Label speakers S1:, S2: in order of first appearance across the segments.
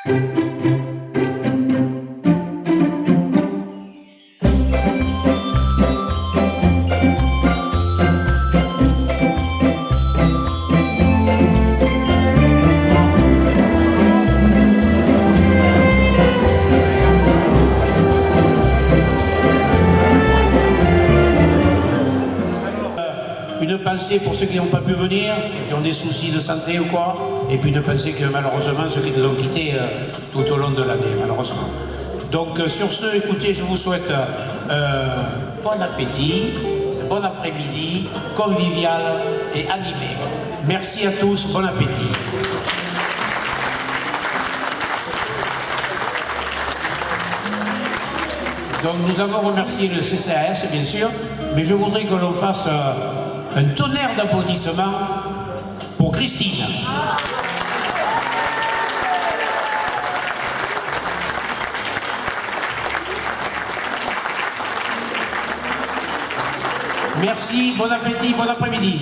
S1: Une pensée pour ceux qui n'ont pas pu venir, qui ont des soucis de santé ou quoi, et puis une pensée que malheureusement ceux qui nous ont quittés tout au long de l'année, malheureusement. Donc sur ce, écoutez, je vous souhaite bon appétit, bon après-midi, convivial et animé. Merci à tous, bon appétit. Donc nous avons remercié le CCAS, bien sûr, mais je voudrais que l'on fasse un tonnerre d'applaudissements pour Christine. Merci, bon appétit, bon après-midi.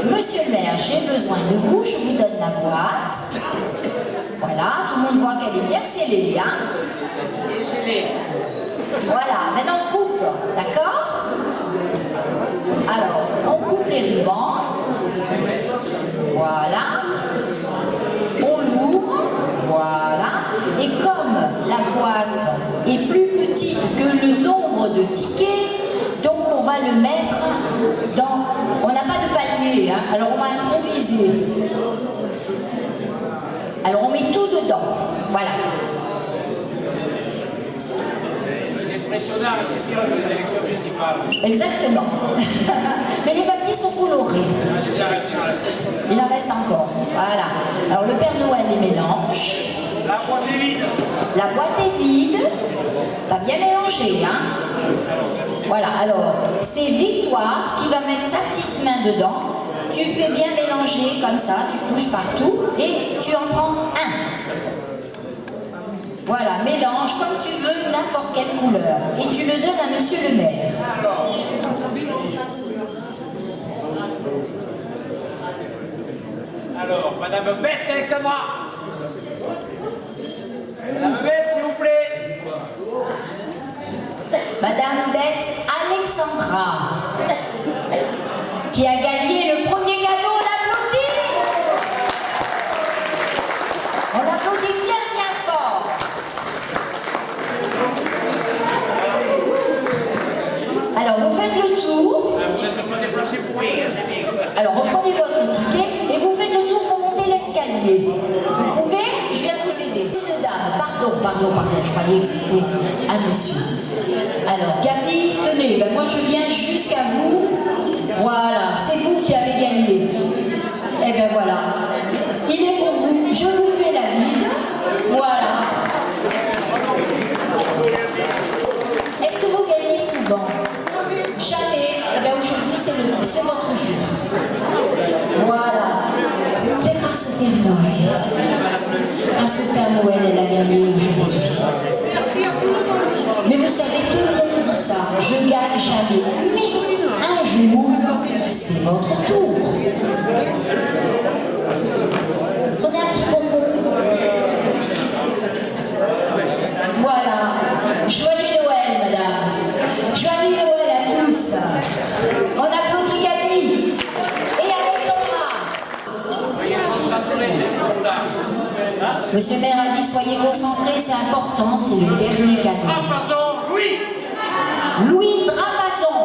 S2: Monsieur le maire, j'ai besoin de vous, je vous donne la boîte. Voilà, tout le monde voit qu'elle est bien scellée, hein? Voilà, maintenant on coupe, d'accord? Alors, on coupe les rubans. Voilà. On l'ouvre, voilà. Et comme la boîte est plus petite que le nombre de tickets, donc on va le mettre dans... On n'a pas de panier, hein, alors on va improviser. Alors on met tout dedans, voilà.
S1: Impressionnant, c'est pire que les élections municipales.
S2: Exactement. Mais les papiers sont colorés. Il en reste encore, voilà. Alors le Père Noël les mélange.
S1: La boîte est vide.
S2: La boîte est vide. T'as bien mélangé, hein? Voilà, alors, c'est Victoire qui va mettre sa petite main dedans. Tu fais bien mélanger comme ça, tu touches partout et tu en prends un. Voilà, mélange comme tu veux, n'importe quelle couleur. Et tu le donnes à monsieur le maire.
S1: Alors, Madame Betts, Alexandra. Madame Betts, s'il vous plaît.
S2: Madame Betts Alexandra, qui a gagné le premier cadeau, on l'applaudit. On l'applaudit bien, bien fort. Alors, vous faites le tour.
S1: Vous n'êtes pas déplacé pour rien, c'est bien.
S2: Alors, reprenez votre ticket et vous faites le tour, vous montez l'escalier. Vous pouvez? Je viens vous aider. Une dame, pardon, je croyais que c'était un monsieur. Alors, Gabi, tenez, ben moi je viens jusqu'à vous. Voilà, c'est vous qui avez gagné. Eh bien voilà, il est pour vous. Je vous fais la bise. Voilà. Est-ce que vous gagnez souvent? Jamais. Eh bien aujourd'hui, c'est votre jour. Voilà. C'est grâce au Père Noël. Grâce au Père Noël, elle a gagné aujourd'hui. Mais vous savez, tout le monde dit ça. Je gagne jamais. Mais un jour, c'est votre tour. Prenez un petit bonbon. Voilà. Joyeux Noël, madame. Joyeux Noël à tous. On applaudit Gabi et Alexandra. Monsieur le maire a dit soyez concentrés, c'est important, c'est le dernier cadeau.
S1: Drapazon, Louis.
S2: Louis Drapazon.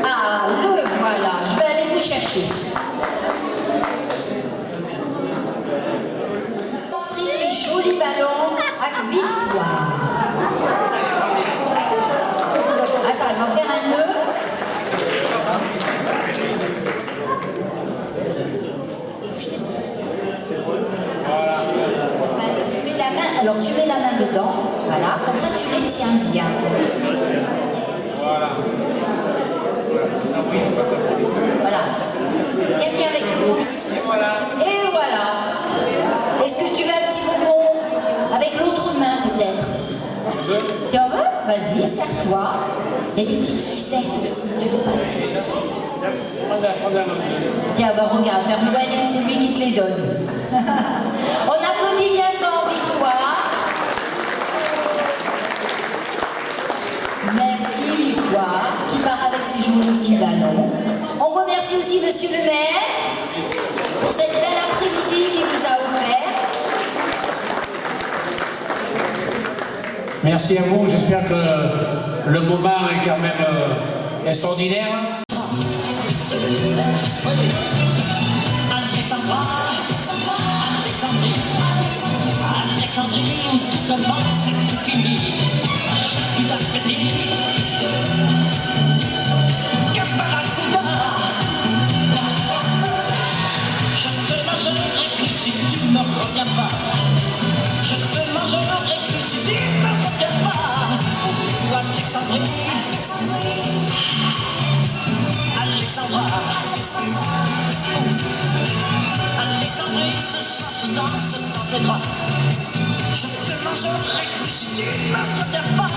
S2: Ah, le voilà, je vais aller le chercher. Offrir les jolis ballons à Victoire. Attends, elle va faire un nœud. Alors tu mets la main dedans, voilà, comme ça tu les tiens bien.
S1: Voilà.
S2: Voilà. Tiens bien avec le pouce.
S1: Et voilà.
S2: Et voilà. Est-ce que tu veux un petit bonbon? Avec l'autre main peut-être. Tu en veux? Vas-y, serre-toi. Il y a des petites sucettes aussi. Tu veux pas une petite sucette? Tiens, bah regarde, Père Noël, c'est lui qui te les donne. On applaudit bien fort, Victoire. Merci, Victoire, qui part avec ses jolis petits ballons. On remercie aussi Monsieur le maire pour cette belle après-midi qu'il vous a offert.
S1: Merci à vous, j'espère que le moment est quand même extraordinaire.
S3: Alexandrie, où tout commence et tout finit. Il a fêté Caparacuda, danse dans tes draps. Je te mangerai cru si tu ne m'abandonnes pas.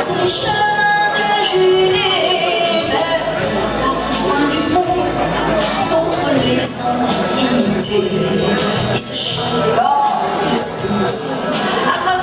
S2: Sur les chemins de Jules, quatre coins du monde, d'autres les ont imités. Et ce chant gorge le souffle